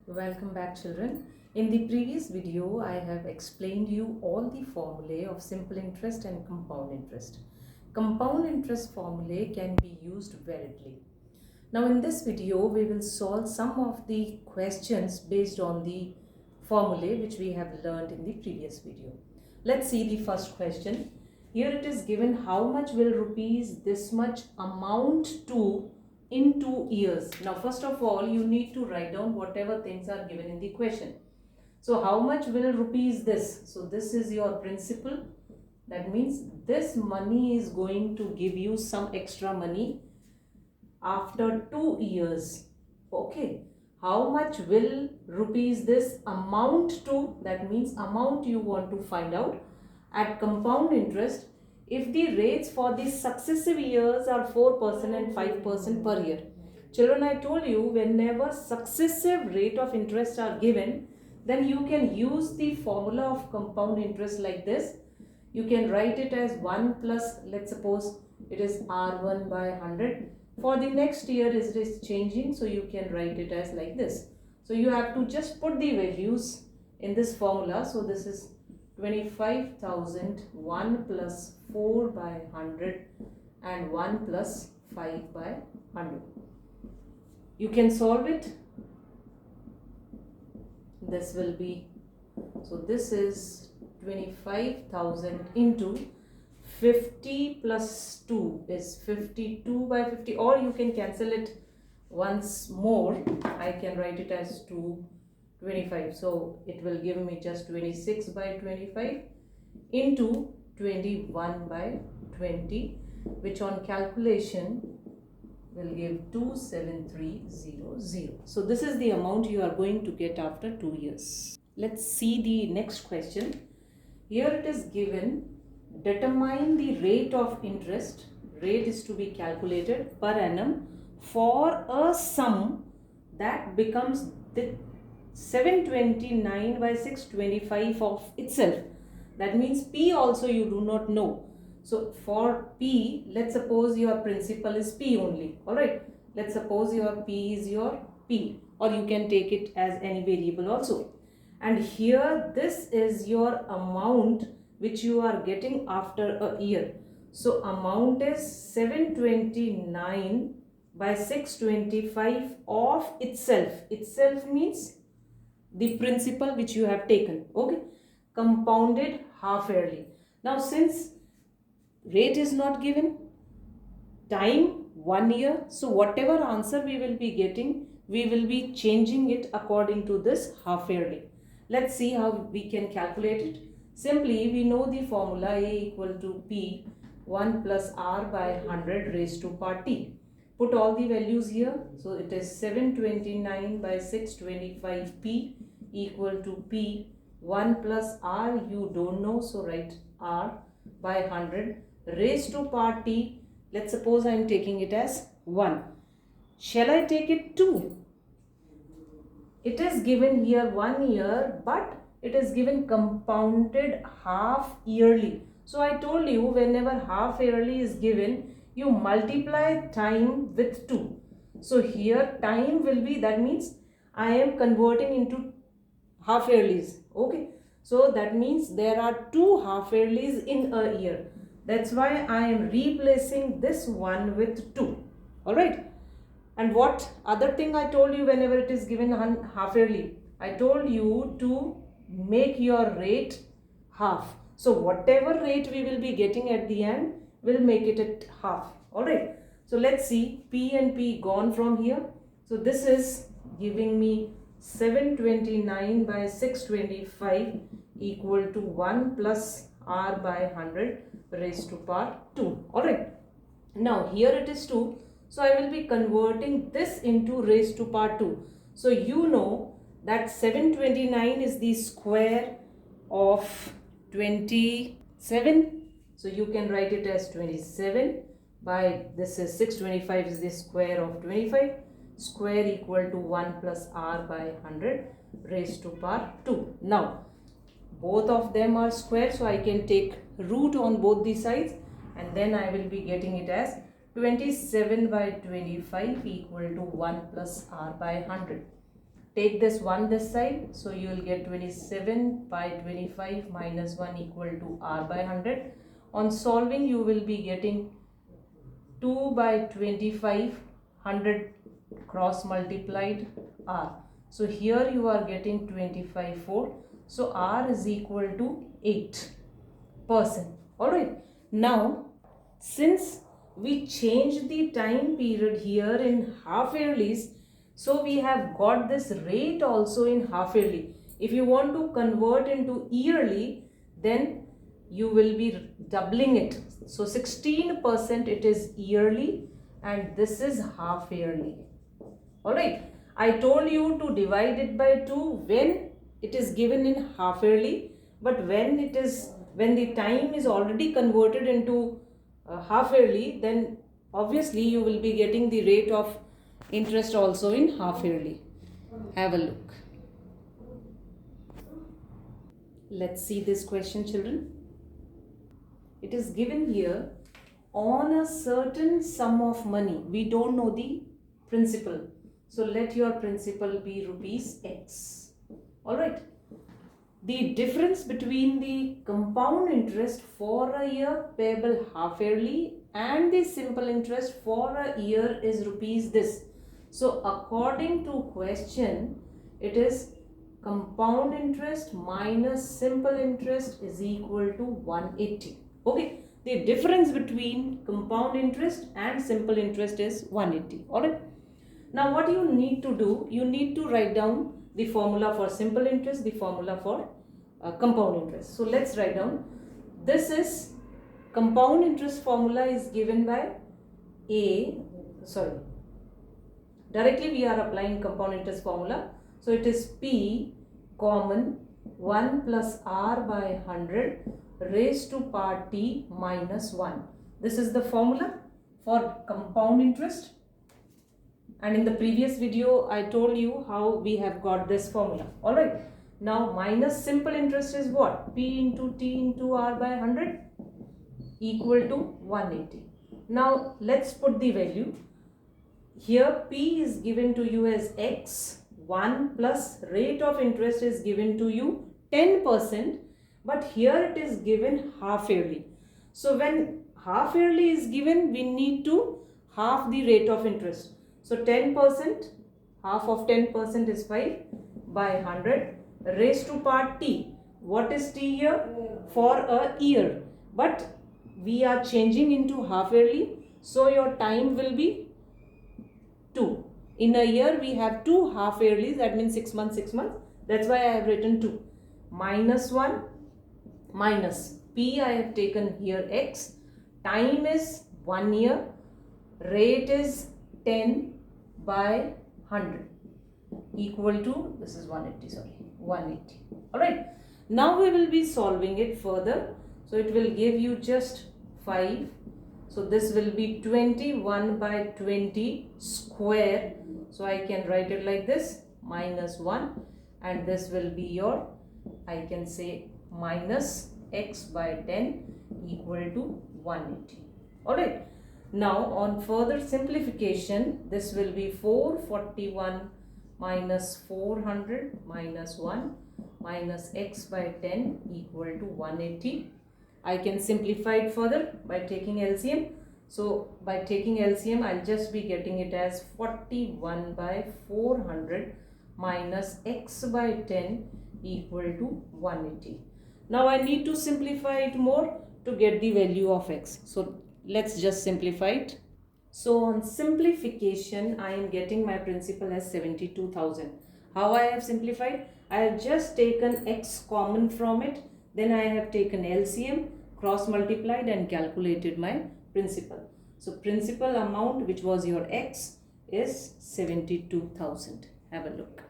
Welcome back, children. In the previous video, I have explained you all the formulae of simple interest and compound interest. Compound interest formulae can be used variedly. Now in this video, we will solve some of the questions based on the formulae which we have learned in the previous video. Let's see the first question. Here it is given how much will rupees this much amount to in 2 years. Now first of all, you need to write down whatever things are given in the question. So how much will rupees this? So this is your principal. That means this money is going to give you some extra money after 2 years. Okay. How much will rupees this amount to? That means amount you want to find out. At compound interest, if the rates for the successive years are 4% and 5% per year. Children, I told you whenever successive rate of interest are given, then you can use the formula of compound interest like this. You can write it as 1 plus, let's suppose it is R1 by 100. For the next year it is changing, so you can write it as like this. So you have to just put the values in this formula. So this is 25,000, 1 plus 4 by 100 and 1 plus 5 by 100. You can solve it. This will be, so this is 25,000 into 50 plus 2 is 52 by 50, or you can cancel it once more. I can write it as 225. So it will give me just 26 by 25 into 21 by 20, which on calculation will give 27300. So this is the amount you are going to get after 2 years. Let's see the next question. Here it is given, determine the rate of interest. Rate is to be calculated per annum for a sum that becomes the 729 by 625 of itself. That means P also you do not know. So for P, let's suppose your principal is P only. Alright, let's suppose your P is your P, or you can take it as any variable also. And here this is your amount which you are getting after a year. So amount is 729 by 625 of itself. Itself means the principal which you have taken. Okay, compounded half yearly. Now since rate is not given, time 1 year, so whatever answer we will be getting, we will be changing it according to this half yearly. Let's see how we can calculate it. Simply we know the formula A equal to P 1 plus R by 100 raised to power T. Put all the values here. So it is 729 by 625 P equal to P 1 plus R, you don't know, so write R by 100 raised to power T. Let's suppose I am taking it as 1. Shall I take it 2? It is given here 1 year, but it is given compounded half yearly. So I told you whenever half yearly is given, you multiply time with 2. So here time will be, that means I am converting into half yearlies. Okay, so that means there are 2 half yearlies in a year. That's why I am replacing this one with 2. Alright. And what other thing I told you whenever it is given half yearly? I told you to make your rate half. So whatever rate we will be getting at the end, we'll make it at half. Alright. So let's see, P and P gone from here. So this is giving me 729 by 625 equal to 1 plus R by 100 raised to power 2. Alright. Now here it is 2. So I will be converting this into raised to power 2. So you know that 729 is the square of 27. So you can write it as 27 by, this is 625 is the square of 25. Square equal to 1 plus R by 100 raised to power 2. Now both of them are square, so I can take root on both the sides, and then I will be getting it as 27 by 25 equal to 1 plus R by 100. take this 1 this side, so you will get 27 by 25 minus 1 equal to r by 100. On solving, you will be getting 2 by 25, 100 cross multiplied r. So here you are getting 25/4. So r is equal to 8%. Alright. Now, since we changed the time period here in half yearlies, so we have got this rate also in half yearly. If you want to convert into yearly, then you will be doubling it. So 16% it is yearly and this is half yearly. Alright. I told you to divide it by 2 when it is given in half yearly, but when the time is already converted into half yearly, then obviously you will be getting the rate of interest also in half yearly. Have a look. Let's see this question, children. It is given here, on a certain sum of money. We don't know the principal. So let your principal be rupees X. Alright. The difference between the compound interest for a year payable half yearly and the simple interest for a year is rupees this. So according to question, it is compound interest minus simple interest is equal to 180. Okay. The difference between compound interest and simple interest is 180. Alright. Now what you need to do, you need to write down the formula for simple interest, the formula for compound interest. So let's write down. This is compound interest formula is given by directly we are applying compound interest formula. So it is P common 1 plus R by 100 raised to power T minus 1. This is the formula for compound interest. And in the previous video, I told you how we have got this formula. Alright. Now, minus simple interest is what? P into T into R by 100 equal to 180. Now, let's put the value. Here, P is given to you as X. 1 plus rate of interest is given to you 10%. But here it is given half yearly. So, when half yearly is given, we need to half the rate of interest. So 10%, half of 10% is 5 by 100 raised to power T. What is T here? For a year. But we are changing into half yearly. So your time will be 2. In a year we have 2 half yearlies. That means 6 months, 6 months. That's why I have written 2. Minus 1 minus P I have taken here X. Time is 1 year. Rate is 10 by 100 equal to, this is 180. Alright. Now we will be solving it further. So it will give you just 5. So this will be 21 by 20 square. So I can write it like this, minus 1. And this will be your, I can say, minus X by 10 equal to 180. Alright. Now on further simplification, this will be 441 minus 400 minus 1 minus X by 10 equal to 180. I can simplify it further by taking LCM. So by taking LCM, I'll just be getting it as 41 by 400 minus X by 10 equal to 180. Now I need to simplify it more to get the value of X. So let's just simplify it. So on simplification, I am getting my principal as 72,000. How I have simplified? I have just taken X common from it. Then I have taken LCM, cross multiplied and calculated my principal. So principal amount, which was your X, is 72,000. Have a look.